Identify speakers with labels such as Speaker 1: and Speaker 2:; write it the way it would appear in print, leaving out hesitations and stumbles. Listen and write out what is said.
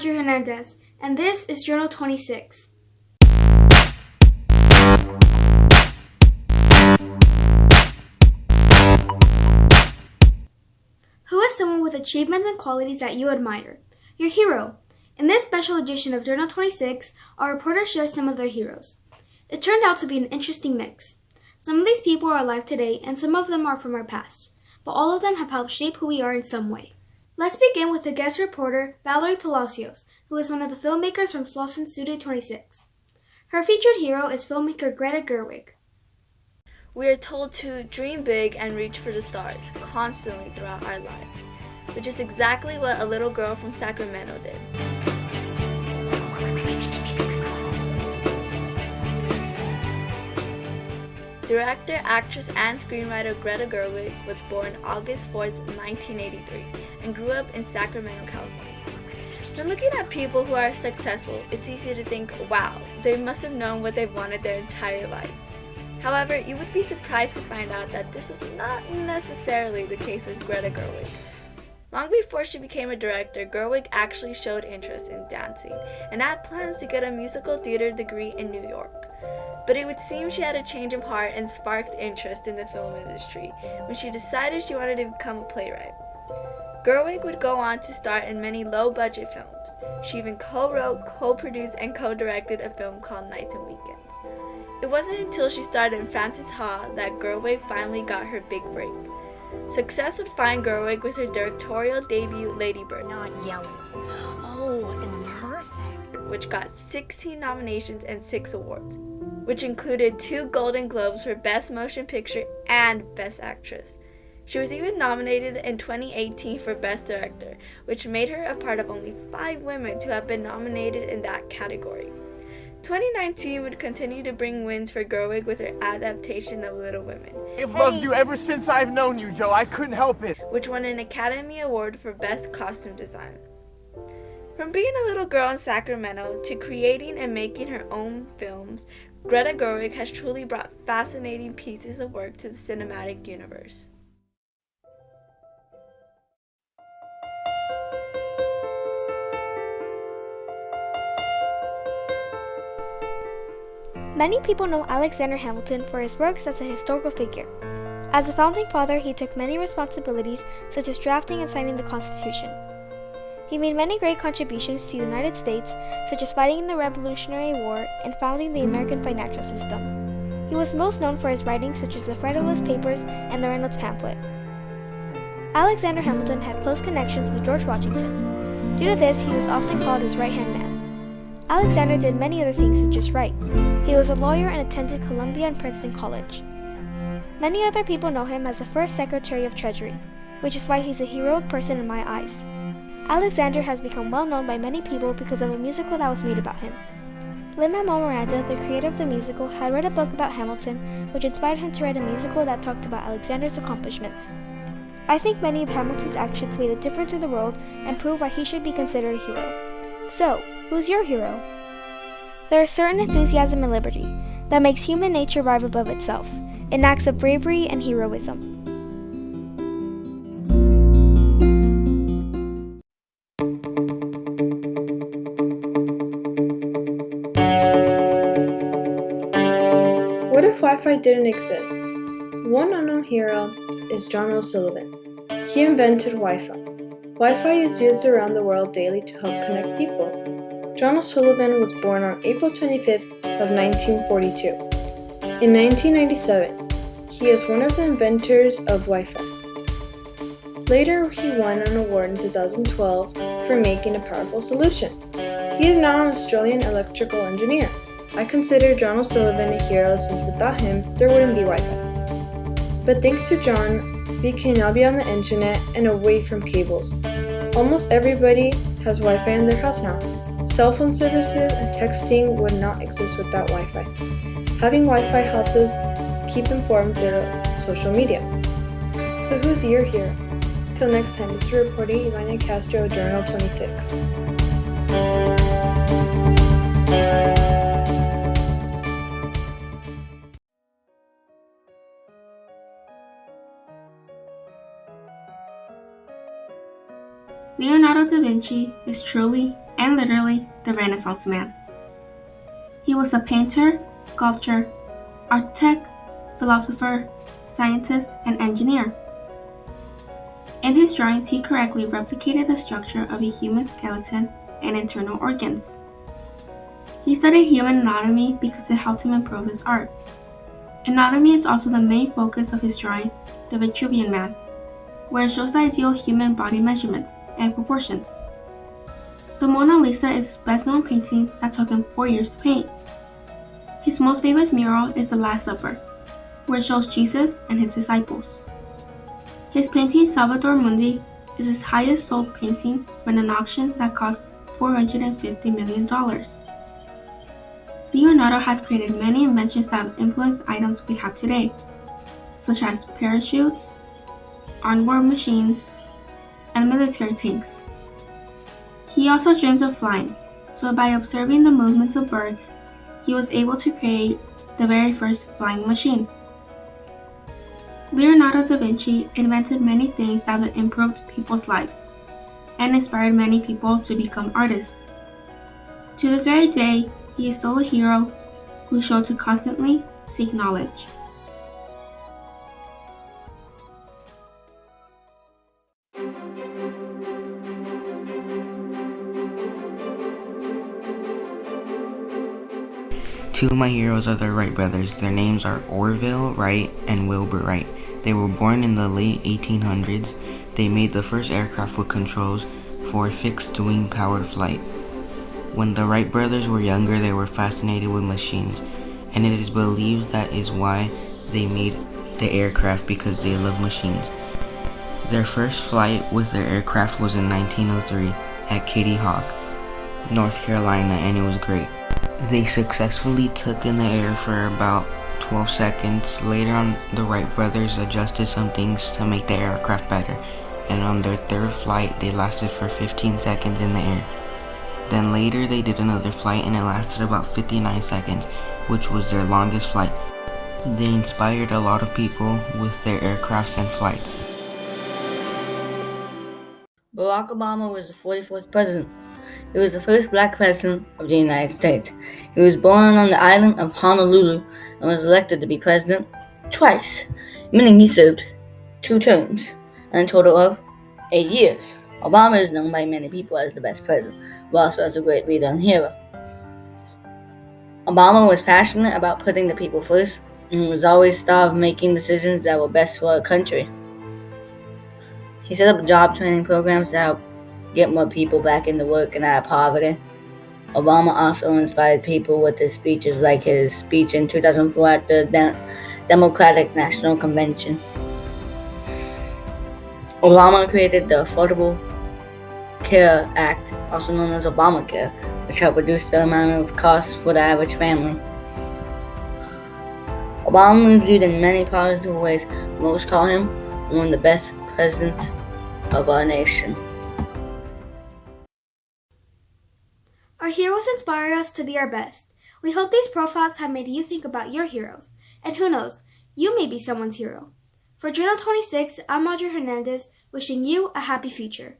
Speaker 1: Audrey Hernandez, and this is Journal 26. Who is someone with achievements and qualities that you admire? Your hero. In this special edition of Journal 26, our reporters shared some of their heroes. It turned out to be an interesting mix. Some of these people are alive today, and some of them are from our past, but all of them have helped shape who we are in some way. Let's begin with the guest reporter, Valerie Palacios, who is one of the filmmakers from Slauson Studio 26. Her featured hero is filmmaker Greta Gerwig.
Speaker 2: We are told to dream big and reach for the stars constantly throughout our lives, which is exactly what a little girl from Sacramento did. Director, actress, and screenwriter Greta Gerwig was born August 4, 1983, and grew up in Sacramento, California. When looking at people who are successful, it's easy to think, wow, they must have known what they've wanted their entire life. However, you would be surprised to find out that this is not necessarily the case with Greta Gerwig. Long before she became a director, Gerwig actually showed interest in dancing and had plans to get a musical theater degree in New York. But it would seem she had a change of heart and sparked interest in the film industry when she decided she wanted to become a playwright. Gerwig would go on to star in many low-budget films. She even co-wrote, co-produced, and co-directed a film called Nights and Weekends. It wasn't until she starred in Frances Ha that Gerwig finally got her big break. Success would find Gerwig with her directorial debut Lady Bird,
Speaker 3: Not yellow. Oh, it's perfect.
Speaker 2: which got 16 nominations and 6 awards, which included 2 Golden Globes for Best Motion Picture and Best Actress. She was even nominated in 2018 for Best Director, which made her a part of only 5 women to have been nominated in that category. 2019 would continue to bring wins for Gerwig with her adaptation of Little Women.
Speaker 4: I've loved you ever since I've known you, Joe. I couldn't help it.
Speaker 2: Which won an Academy Award for Best Costume Design. From being a little girl in Sacramento to creating and making her own films, Greta Gerwig has truly brought fascinating pieces of work to the cinematic universe.
Speaker 1: Many people know Alexander Hamilton for his works as a historical figure. As a founding father, he took many responsibilities such as drafting and signing the Constitution. He made many great contributions to the United States, such as fighting in the Revolutionary War and founding the American financial system. He was most known for his writings such as the Federalist Papers and the Reynolds Pamphlet. Alexander Hamilton had close connections with George Washington. Due to this, he was often called his right-hand man. Alexander did many other things than just write. He was a lawyer and attended Columbia and Princeton College. Many other people know him as the first Secretary of Treasury, which is why he's a heroic person in my eyes. Alexander has become well known by many people because of a musical that was made about him. Lin-Manuel Miranda, the creator of the musical, had read a book about Hamilton, which inspired him to write a musical that talked about Alexander's accomplishments. I think many of Hamilton's actions made a difference in the world and prove why he should be considered a hero. So, who's your hero? There is certain enthusiasm and liberty that makes human nature rise above itself, in acts of bravery and heroism.
Speaker 5: What if Wi-Fi didn't exist? One unknown hero is John O'Sullivan. He invented Wi-Fi. Wi-Fi is used around the world daily to help connect people. John O'Sullivan was born on April 25th of 1942. In 1997, he is one of the inventors of Wi-Fi. Later, he won an award in 2012 for making a powerful solution. He is now an Australian electrical engineer. I consider John O'Sullivan a hero since without him, there wouldn't be Wi-Fi. But thanks to John, we can now be on the internet and away from cables. Almost everybody has Wi-Fi in their house now. Cell phone services and texting would not exist without Wi-Fi. Having Wi-Fi helps us keep informed through social media. So who's your hero? Till next time, this is reporting Ivana Castro, Journal 26.
Speaker 1: Leonardo da Vinci is truly
Speaker 6: and literally the Renaissance man. He was a painter, sculptor, architect, philosopher, scientist, and engineer. In his drawings, he correctly replicated the structure of a human skeleton and internal organs. He studied human anatomy because it helped him improve his art. Anatomy is also the main focus of his drawing, The Vitruvian Man, where it shows the ideal human body measurements and proportions. The Mona Lisa is his best-known painting that took him 4 years to paint. His most famous mural is The Last Supper, where it shows Jesus and his disciples. His painting Salvator Mundi is his highest sold painting from an auction that cost $450 million. Leonardo has created many inventions that have influenced items we have today, such as parachutes, onboard machines, and military tanks. He also dreams of flying, so by observing the movements of birds, he was able to create the very first flying machine. Leonardo da Vinci invented many things that have improved people's lives and inspired many people to become artists. To this very day, he is still a hero who showed to constantly seek knowledge.
Speaker 7: Two of my heroes are the Wright brothers. Their names are Orville Wright and Wilbur Wright. They were born in the late 1800s. They made the first aircraft with controls for fixed-wing powered flight. When the Wright brothers were younger, they were fascinated with machines, and it is believed that is why they made the aircraft, because they love machines. Their first flight with their aircraft was in 1903 at Kitty Hawk, North Carolina, and it was great. They successfully took in the air for about 12 seconds. Later on, the Wright brothers adjusted some things to make the aircraft better, and on their third flight, they lasted for 15 seconds in the air. Then later, they did another flight, and it lasted about 59 seconds, which was their longest flight. They inspired a lot of people with their aircrafts and flights.
Speaker 8: Barack Obama was the 44th president. He was the first black president of the United States. He was born on the island of Honolulu and was elected to be president twice, meaning he served 2 terms and a total of 8 years. Obama is known by many people as the best president, but also as a great leader and hero. Obama was passionate about putting the people first and was always thought of making decisions that were best for our country. He set up job training programs to help get more people back into work and out of poverty. Obama also inspired people with his speeches, like his speech in 2004 at the Democratic National Convention. Obama created the Affordable Care Act, also known as Obamacare, which helped reduce the amount of costs for the average family. Obama was viewed in many positive ways. Most call him one of the best presidents of our nation.
Speaker 1: Our heroes inspire us to be our best. We hope these profiles have made you think about your heroes. And who knows, you may be someone's hero. For Journal 26, I'm Audrey Hernandez, wishing you a happy future.